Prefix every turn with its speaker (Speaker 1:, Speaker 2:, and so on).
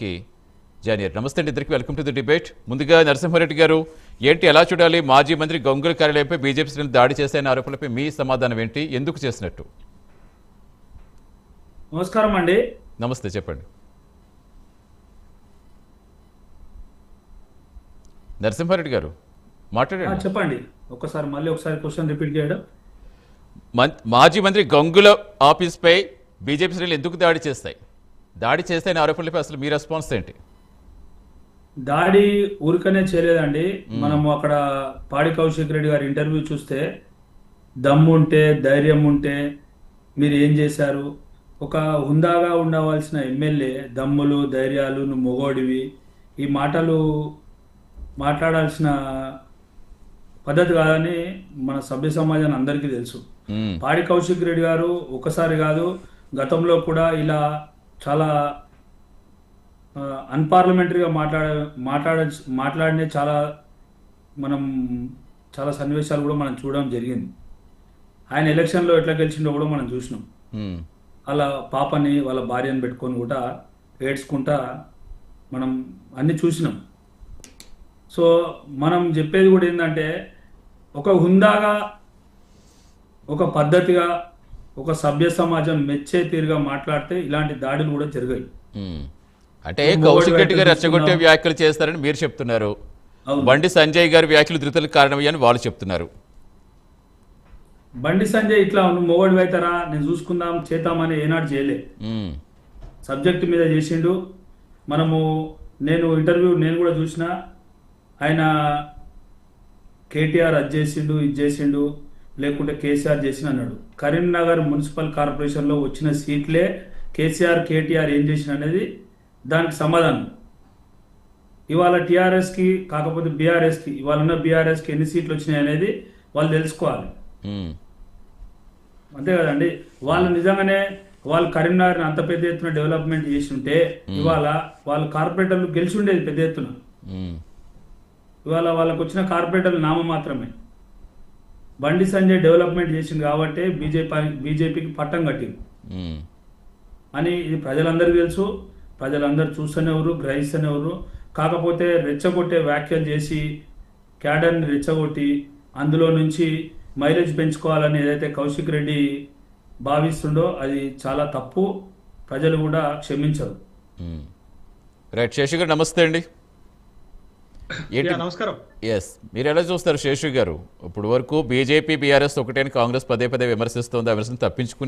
Speaker 1: మనకి జాయిన్ అయ్యారు. నమస్తే అండి ఇద్దరికి, వెల్కమ్ టు ది డిబేట్. ముందుగా నరసింహారెడ్డి గారు, ఏంటి ఎలా చూడాలి? మాజీ మంత్రి గంగుల కార్యాలయంపై బీజేపీ శ్రేణులు దాడి చేశాయన్న ఆరోపణలపై మీ సమాధానం ఏంటి? ఎందుకు చేసినట్టు?
Speaker 2: నమస్కారం అండి.
Speaker 1: నమస్తే, చెప్పండి. నరసింహారెడ్డి గారు మాట్లాడండి.
Speaker 2: చెప్పండి. మళ్ళీ ఒకసారి క్వశ్చన్ రిపీట్ చేయడం.
Speaker 1: మాజీ మంత్రి గంగుల ఆఫీస్పై బీజేపీ శ్రేణులు ఎందుకు దాడి చేస్తాయి? దాడి చేస్తాయని ఆరోపణలపై అసలు మీ రెస్పాన్స్ ఏంటి?
Speaker 2: దాడి ఊరికనే చేయలేదండి. మనము అక్కడ పాడి కౌశిక్ రెడ్డి గారి ఇంటర్వ్యూ చూస్తే, దమ్ము ఉంటే, ధైర్యం ఉంటే మీరు ఏం చేశారు? ఒక హుందాగా ఉండవలసిన ఎమ్మెల్యే దమ్ములు ధైర్యాలు, నువ్వు మొగోడివి, ఈ మాటలు మాట్లాడాల్సిన పద్ధతి కాదని మన సభ్య సమాజాన్ని అందరికీ తెలుసు. పాడి కౌశిక్ రెడ్డి గారు ఒకసారి కాదు, గతంలో కూడా ఇలా చాలా అన్పార్లమెంటరీగా మాట్లాడిన చాలా సన్నివేశాలు కూడా మనం చూడడం జరిగింది. ఆయన ఎలక్షన్లో ఎట్లా గెలిచిండో కూడా మనం చూసినాం. వాళ్ళ పాపని వాళ్ళ భార్యను పెట్టుకొని కూడా ఏడ్చుకుంటా మనం అన్ని చూసినాం. సో మనం చెప్పేది కూడా ఏంటంటే, ఒక హుందాగా, ఒక పద్ధతిగా, ఒక సభ్య సమాజం మెచ్చే తీరుగా మాట్లాడితే ఇలాంటి దాడులు కూడా జరిగాయి.
Speaker 1: అంటే కౌశిక్ రెడ్డి గారు రెచ్చగొట్టే వ్యాఖ్యలు చేస్తారని మీరు చెప్తున్నారు, బండి సంజయ్ గారి వ్యాఖ్యలు ధృతులకు కారణమయ్యని వాళ్ళు చెప్తున్నారు.
Speaker 2: బండి సంజయ్ ఇట్లా నువ్వు మొగోడు అవుతారా, నేను చూసుకుందాం చేద్దామని ఏనాడు చేయలే. సబ్జెక్ట్ మీద చేసిండు. నేను కూడా చూసిన, ఆయన కేటీఆర్ అది చేసిండు, ఇది చేసిండు, లేకుంటే కేసీఆర్ చేసిన అన్నాడు. కరీంనగర్ మున్సిపల్ కార్పొరేషన్లో వచ్చిన సీట్లే కేసీఆర్ కేటీఆర్ ఏం చేసిన అనేది దానికి సమాధానం. ఇవాళ టీఆర్ఎస్కి కాకపోతే బీఆర్ఎస్కి, ఇవాళ ఉన్న బీఆర్ఎస్కి ఎన్ని సీట్లు వచ్చినాయి అనేది వాళ్ళు తెలుసుకోవాలి. అంతే కదండి. వాళ్ళు నిజంగానే వాళ్ళు కరీంనగర్ని అంత పెద్ద ఎత్తున డెవలప్మెంట్ చేసి ఉంటే ఇవాళ వాళ్ళు కార్పొరేటర్లు గెలిచి ఉండేది పెద్ద ఎత్తున. ఇవాళ వాళ్ళకు వచ్చిన కార్పొరేటర్లు నామ మాత్రమే. బండి సంజయ్ డెవలప్మెంట్ చేసింది కాబట్టి బీజేపీకి పట్టం కట్టింది అని ఇది ప్రజలందరికీ తెలుసు. ప్రజలందరూ చూస్తూనేవారు, గ్రహిస్తూనేవారు. కాకపోతే రెచ్చగొట్టే వ్యాఖ్యలు చేసి క్యాడర్ని రెచ్చగొట్టి అందులో నుంచి మైలేజ్ పెంచుకోవాలని ఏదైతే కౌశిక్ రెడ్డి భావిస్తుండో అది చాలా తప్పు. ప్రజలు కూడా క్షమించరు.
Speaker 1: రైట్, శేషు గారు నమస్తే అండి.
Speaker 3: నమస్కారం.
Speaker 1: ఎస్, మీరు ఎలా చూస్తారు శేషు గారు? ఇప్పుడు వరకు బీజేపీ బీఆర్ఎస్ ఒకటే కాంగ్రెస్ పదే పదే విమర్శిస్తోంది, ఆ విమర్శను తప్పించుకుని